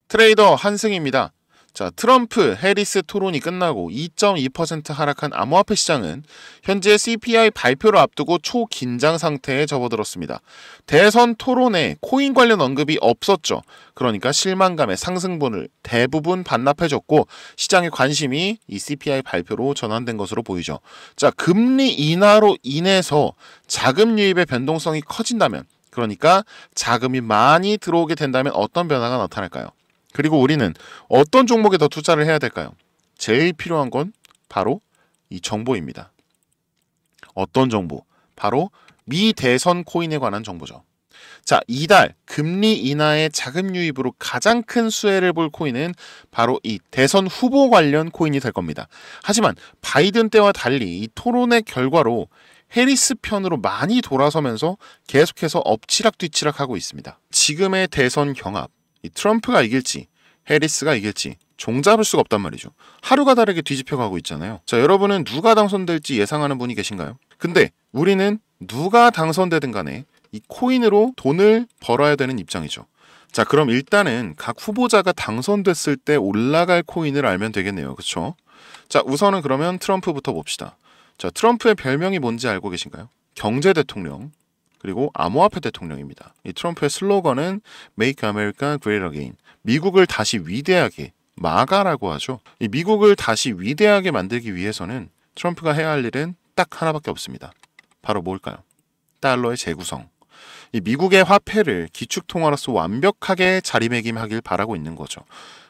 트레이더 한승입니다. 자, 트럼프 해리스 토론이 끝나고 2.2% 하락한 암호화폐 시장은 현재 CPI 발표를 앞두고 초긴장 상태에 접어들었습니다. 대선 토론에 코인 관련 언급이 없었죠. 그러니까 실망감의 상승분을 대부분 반납해줬고 시장의 관심이 이 CPI 발표로 전환된 것으로 보이죠. 자, 금리 인하로 인해서 자금 유입의 변동성이 커진다면, 그러니까 자금이 많이 들어오게 된다면 어떤 변화가 나타날까요? 그리고 우리는 어떤 종목에 더 투자를 해야 될까요? 제일 필요한 건 바로 이 정보입니다. 어떤 정보? 바로 미 대선 코인에 관한 정보죠. 자, 이달 금리 인하의 자금 유입으로 가장 큰 수혜를 볼 코인은 바로 이 대선 후보 관련 코인이 될 겁니다. 하지만 바이든 때와 달리 이 토론의 결과로 해리스 편으로 많이 돌아서면서 계속해서 엎치락뒤치락하고 있습니다. 지금의 대선 경합, 이 트럼프가 이길지 해리스가 이길지 종잡을 수가 없단 말이죠. 하루가 다르게 뒤집혀가고 있잖아요. 자, 여러분은 누가 당선될지 예상하는 분이 계신가요? 근데 우리는 누가 당선되든 간에 이 코인으로 돈을 벌어야 되는 입장이죠. 자, 그럼 일단은 각 후보자가 당선됐을 때 올라갈 코인을 알면 되겠네요. 그렇죠? 자, 우선은 그러면 트럼프부터 봅시다. 자, 트럼프의 별명이 뭔지 알고 계신가요? 경제 대통령, 그리고 암호화폐 대통령입니다. 이 트럼프의 슬로건은 Make America Great Again. 미국을 다시 위대하게, 마가라고 하죠. 이 미국을 다시 위대하게 만들기 위해서는 트럼프가 해야 할 일은 딱 하나밖에 없습니다. 바로 뭘까요? 달러의 재구성. 이 미국의 화폐를 기축통화로서 완벽하게 자리매김하길 바라고 있는 거죠.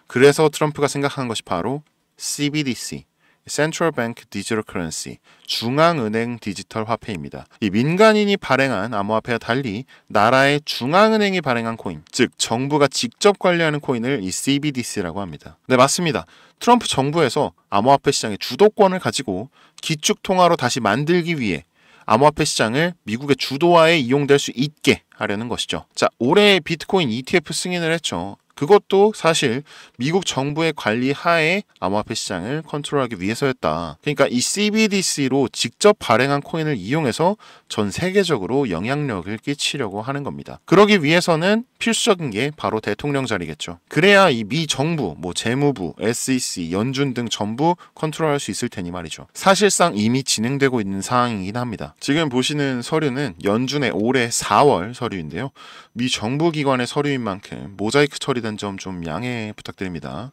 그래서 트럼프가 생각하는 것이 바로 CBDC, Central Bank Digital Currency, 중앙은행 디지털 화폐입니다. 이 민간인이 발행한 암호화폐와 달리 나라의 중앙은행이 발행한 코인, 즉 정부가 직접 관리하는 코인을 이 CBDC라고 합니다. 네, 맞습니다. 트럼프 정부에서 암호화폐 시장의 주도권을 가지고 기축통화로 다시 만들기 위해 암호화폐 시장을 미국의 주도하에 이용될 수 있게 하려는 것이죠. 자, 올해 비트코인 ETF 승인을 했죠. 그것도 사실 미국 정부의 관리 하에 암호화폐 시장을 컨트롤하기 위해서였다. 그러니까 이 CBDC로 직접 발행한 코인을 이용해서 전 세계적으로 영향력을 끼치려고 하는 겁니다. 그러기 위해서는 필수적인 게 바로 대통령 자리겠죠. 그래야 이 미 정부, 재무부, SEC, 연준 등 전부 컨트롤할 수 있을 테니 말이죠. 사실상 이미 진행되고 있는 상황이긴 합니다. 지금 보시는 서류는 연준의 올해 4월 서류인데요. 미 정부 기관의 서류인 만큼 모자이크 처리된 점 좀 양해 부탁드립니다.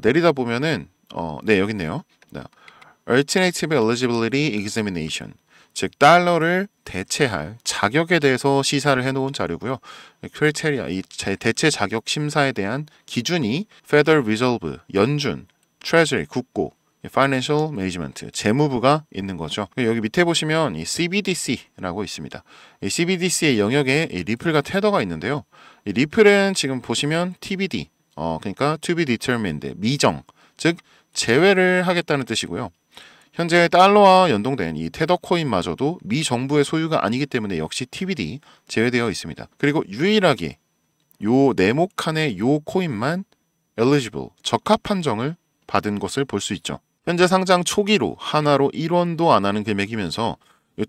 내리다 보면은 네, 여기 있네요. 네. Alternative Eligibility Examination, 즉 달러를 대체할 자격에 대해서 시사를 해놓은 자료고요. 크리테리아, 이 대체 자격 심사에 대한 기준이 Federal Reserve, 연준, Treasury, 국고, Financial Management, 재무부가 있는 거죠. 여기 밑에 보시면 이 CBDC라고 있습니다. 이 CBDC의 영역에 이 리플과 테더가 있는데요. 이 리플은 지금 보시면 TBD, 그러니까 To be determined, 미정, 즉 제외를 하겠다는 뜻이고요. 현재 달러와 연동된 이 테더 코인마저도 미 정부의 소유가 아니기 때문에 역시 TBD 제외되어 있습니다. 그리고 유일하게 요 네모 칸의 요 코인만 eligible, 적합 판정을 받은 것을 볼 수 있죠. 현재 상장 초기로 하나로 1원도 안 하는 금액이면서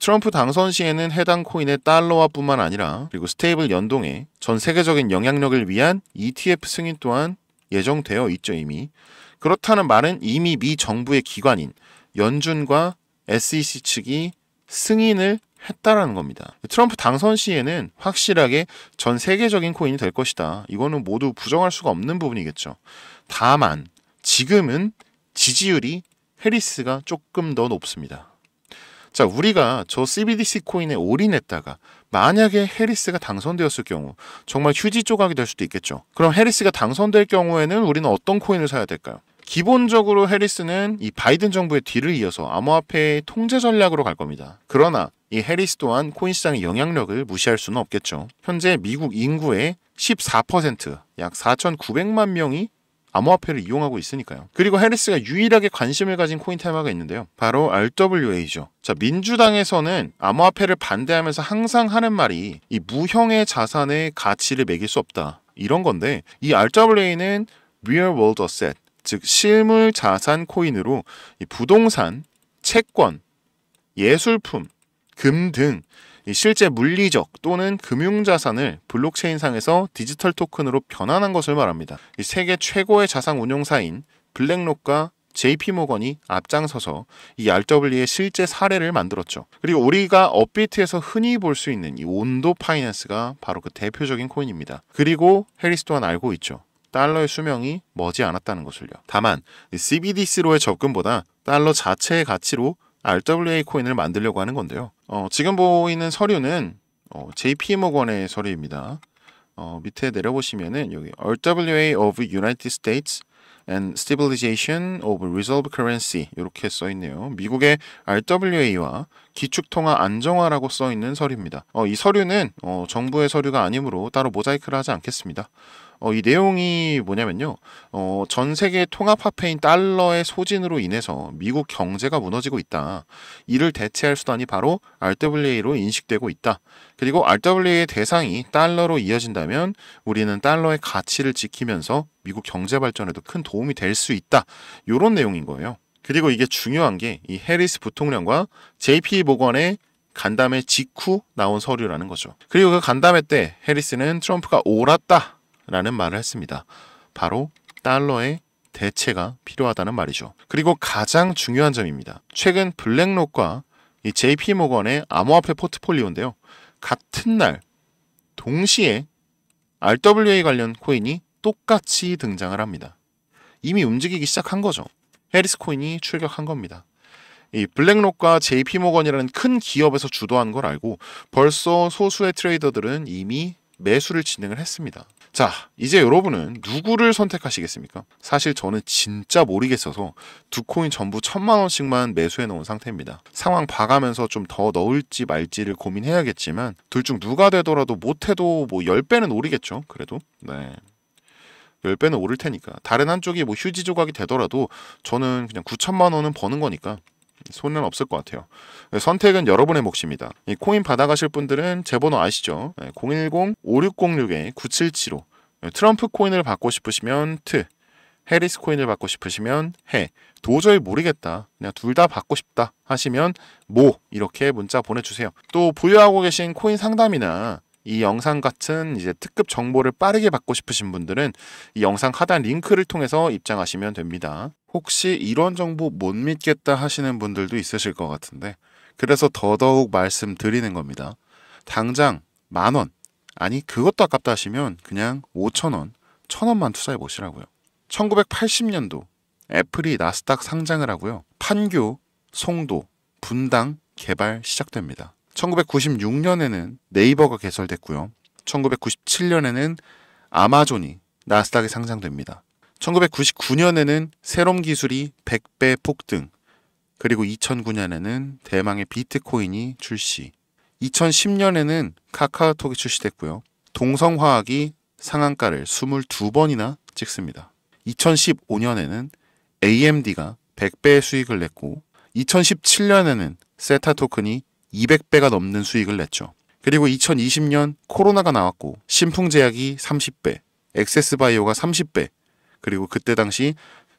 트럼프 당선 시에는 해당 코인의 달러화 뿐만 아니라 그리고 스테이블 연동에 전 세계적인 영향력을 위한 ETF 승인 또한 예정되어 있죠, 이미. 그렇다는 말은 이미 미 정부의 기관인 연준과 SEC 측이 승인을 했다라는 겁니다. 트럼프 당선 시에는 확실하게 전 세계적인 코인이 될 것이다. 이거는 모두 부정할 수가 없는 부분이겠죠. 다만 지금은 지지율이 해리스가 조금 더 높습니다. 자, 우리가 저 CBDC 코인에 올인했다가 만약에 해리스가 당선되었을 경우 정말 휴지 조각이 될 수도 있겠죠. 그럼 해리스가 당선될 경우에는 우리는 어떤 코인을 사야 될까요? 기본적으로 해리스는 이 바이든 정부의 뒤를 이어서 암호화폐의 통제 전략으로 갈 겁니다. 그러나 이 해리스 또한 코인 시장의 영향력을 무시할 수는 없겠죠. 현재 미국 인구의 14%, 약 4,900만 명이 암호화폐를 이용하고 있으니까요. 그리고 해리스가 유일하게 관심을 가진 코인 테마가 있는데요. 바로 RWA죠. 자, 민주당에서는 암호화폐를 반대하면서 항상 하는 말이 이 무형의 자산의 가치를 매길 수 없다. 이런 건데 이 RWA는 Real World Asset, 즉 실물 자산 코인으로 이 부동산, 채권, 예술품, 금 등 이 실제 물리적 또는 금융자산을 블록체인상에서 디지털 토큰으로 변환한 것을 말합니다. 이 세계 최고의 자산 운용사인 블랙록과 JP모건이 앞장서서 이 RW의 실제 사례를 만들었죠. 그리고 우리가 업비트에서 흔히 볼 수 있는 이 온도 파이낸스가 바로 그 대표적인 코인입니다. 그리고 해리스 또한 알고 있죠. 달러의 수명이 머지 않았다는 것을요. 다만 CBDC로의 접근보다 달러 자체의 가치로 RWA 코인을 만들려고 하는 건데요. 지금 보이는 서류는 JP모건의 서류입니다. 밑에 내려보시면은 여기 RWA of United States and Stabilization of Reserve Currency 이렇게 써 있네요. 미국의 RWA와 기축통화 안정화라고 써 있는 서류입니다. 이 서류는 정부의 서류가 아니므로 따로 모자이크를 하지 않겠습니다. 이 내용이 뭐냐면요. 전 세계 통합화폐인 달러의 소진으로 인해서 미국 경제가 무너지고 있다. 이를 대체할 수단이 바로 RWA로 인식되고 있다. 그리고 RWA의 대상이 달러로 이어진다면 우리는 달러의 가치를 지키면서 미국 경제 발전에도 큰 도움이 될 수 있다. 이런 내용인 거예요. 그리고 이게 중요한 게 이 해리스 부통령과 JP 모건의 간담회 직후 나온 서류라는 거죠. 그리고 그 간담회 때 해리스는 트럼프가 옳았다 라는 말을 했습니다. 바로 달러의 대체가 필요하다는 말이죠. 그리고 가장 중요한 점입니다. 최근 블랙록과 이 JP모건의 암호화폐 포트폴리오인데요. 같은 날 동시에 RWA 관련 코인이 똑같이 등장을 합니다. 이미 움직이기 시작한 거죠. 해리스 코인이 출격한 겁니다. 이 블랙록과 JP모건이라는 큰 기업에서 주도한 걸 알고 벌써 소수의 트레이더들은 이미 매수를 진행을 했습니다. 자, 이제 여러분은 누구를 선택하시겠습니까? 사실 저는 진짜 모르겠어서 두 코인 전부 1,000만 원씩만 매수해 놓은 상태입니다. 상황 봐가면서 좀 더 넣을지 말지를 고민해야겠지만 둘 중 누가 되더라도 못해도 뭐 10배는 오르겠죠. 그래도 네, 10배는 오를 테니까. 다른 한쪽이 뭐 휴지 조각이 되더라도 저는 그냥 9,000만 원은 버는 거니까 손해는 없을 것 같아요. 선택은 여러분의 몫입니다. 이 코인 받아가실 분들은 제 번호 아시죠? 010-5606-9775. 트럼프 코인을 받고 싶으시면 트, 해리스 코인을 받고 싶으시면 해. 도저히 모르겠다, 그냥 둘 다 받고 싶다 하시면 모, 이렇게 문자 보내주세요. 또 보유하고 계신 코인 상담이나 이 영상 같은 이제 특급 정보를 빠르게 받고 싶으신 분들은 이 영상 하단 링크를 통해서 입장하시면 됩니다. 혹시 이런 정보 못 믿겠다 하시는 분들도 있으실 것 같은데, 그래서 더더욱 말씀드리는 겁니다. 당장 10,000원, 아니 그것도 아깝다 하시면 그냥 5,000원, 1,000원만 투자해 보시라고요. 1980년도 애플이 나스닥 상장을 하고요. 판교, 송도, 분당 개발 시작됩니다. 1996년에는 네이버가 개설됐고요. 1997년에는 아마존이 나스닥에 상장됩니다. 1999년에는 세롬 기술이 100배 폭등, 그리고 2009년에는 대망의 비트코인이 출시, 2010년에는 카카오톡이 출시됐고요. 동성화학이 상한가를 22번이나 찍습니다. 2015년에는 AMD가 100배의 수익을 냈고 2017년에는 세타 토큰이 200배가 넘는 수익을 냈죠. 그리고 2020년 코로나가 나왔고 신풍제약이 30배, 엑세스바이오가 30배, 그리고 그때 당시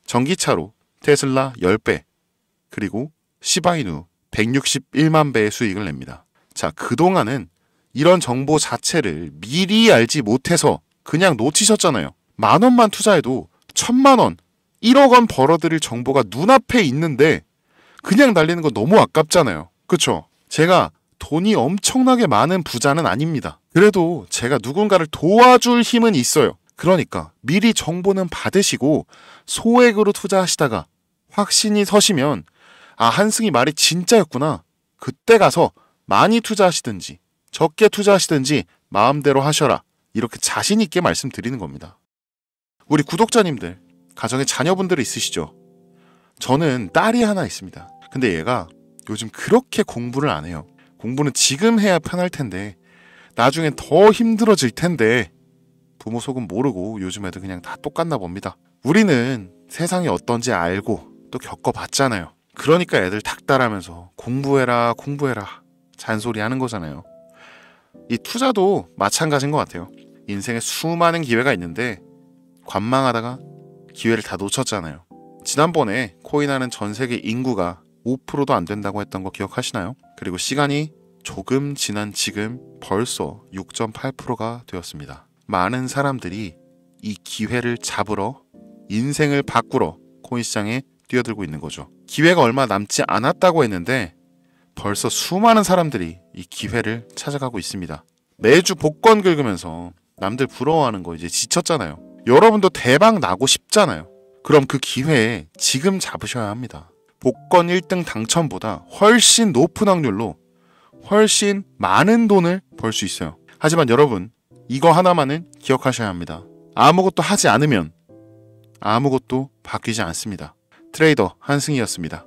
전기차로 테슬라 10배, 그리고 시바이누 161만 배의 수익을 냅니다. 자, 그동안은 이런 정보 자체를 미리 알지 못해서 그냥 놓치셨잖아요. 10,000원만 투자해도 1,000만 원, 1억 원 벌어들일 정보가 눈앞에 있는데 그냥 날리는 거 너무 아깝잖아요. 그쵸? 제가 돈이 엄청나게 많은 부자는 아닙니다. 그래도 제가 누군가를 도와줄 힘은 있어요. 그러니까 미리 정보는 받으시고 소액으로 투자하시다가 확신이 서시면 아, 한승이 말이 진짜였구나, 그때 가서 많이 투자하시든지 적게 투자하시든지 마음대로 하셔라, 이렇게 자신 있게 말씀드리는 겁니다. 우리 구독자님들, 가정에 자녀분들이 있으시죠? 저는 딸이 하나 있습니다. 근데 얘가 요즘 그렇게 공부를 안 해요. 공부는 지금 해야 편할 텐데 나중엔 더 힘들어질 텐데 부모 속은 모르고 요즘 애들 그냥 다 똑같나 봅니다. 우리는 세상이 어떤지 알고 또 겪어봤잖아요. 그러니까 애들 닥달하면서 공부해라 공부해라 잔소리 하는 거잖아요. 이 투자도 마찬가지인 것 같아요. 인생에 수많은 기회가 있는데 관망하다가 기회를 다 놓쳤잖아요. 지난번에 코인하는 전 세계 인구가 5%도 안 된다고 했던 거 기억하시나요? 그리고 시간이 조금 지난 지금 벌써 6.8%가 되었습니다. 많은 사람들이 이 기회를 잡으러 인생을 바꾸러 코인 시장에 뛰어들고 있는 거죠. 기회가 얼마 남지 않았다고 했는데 벌써 수많은 사람들이 이 기회를 찾아가고 있습니다. 매주 복권 긁으면서 남들 부러워하는 거 이제 지쳤잖아요. 여러분도 대박 나고 싶잖아요. 그럼 그 기회에 지금 잡으셔야 합니다. 복권 1등 당첨보다 훨씬 높은 확률로 훨씬 많은 돈을 벌 수 있어요. 하지만 여러분, 이거 하나만은 기억하셔야 합니다. 아무것도 하지 않으면 아무것도 바뀌지 않습니다. 트레이더 한승희였습니다.